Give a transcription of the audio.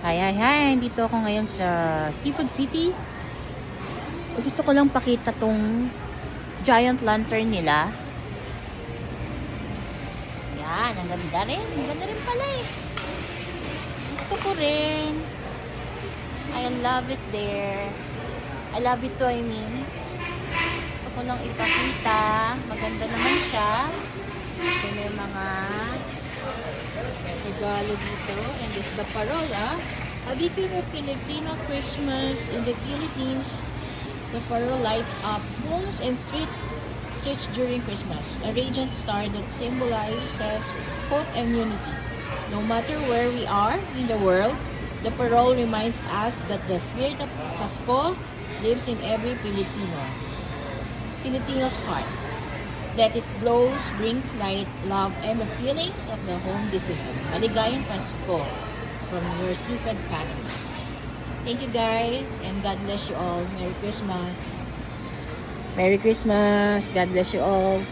Hi! Dito ako ngayon sa Seafood City. Gusto ko lang pakita tong giant lantern nila. Yan, ang ganda rin. Ang ganda rin pala eh. Gusto ko rin. I love it there. I love it too, I mean. Gusto ko lang ipakita. Maganda naman siya. So, may mga regalo dito. And this is the parola. A beacon of Filipino Christmas in the Philippines. The parola lights up homes and streets during Christmas. A radiant star that symbolizes hope and unity. No matter where we are in the world, the parole reminds us that the spirit of Pasko lives in every Filipino's heart. That it glows, brings light, love, and the feelings of the home this season. Maligayang Pasko from your Seafood family. Thank you guys, and God bless you all. Merry Christmas. Merry Christmas. God bless you all.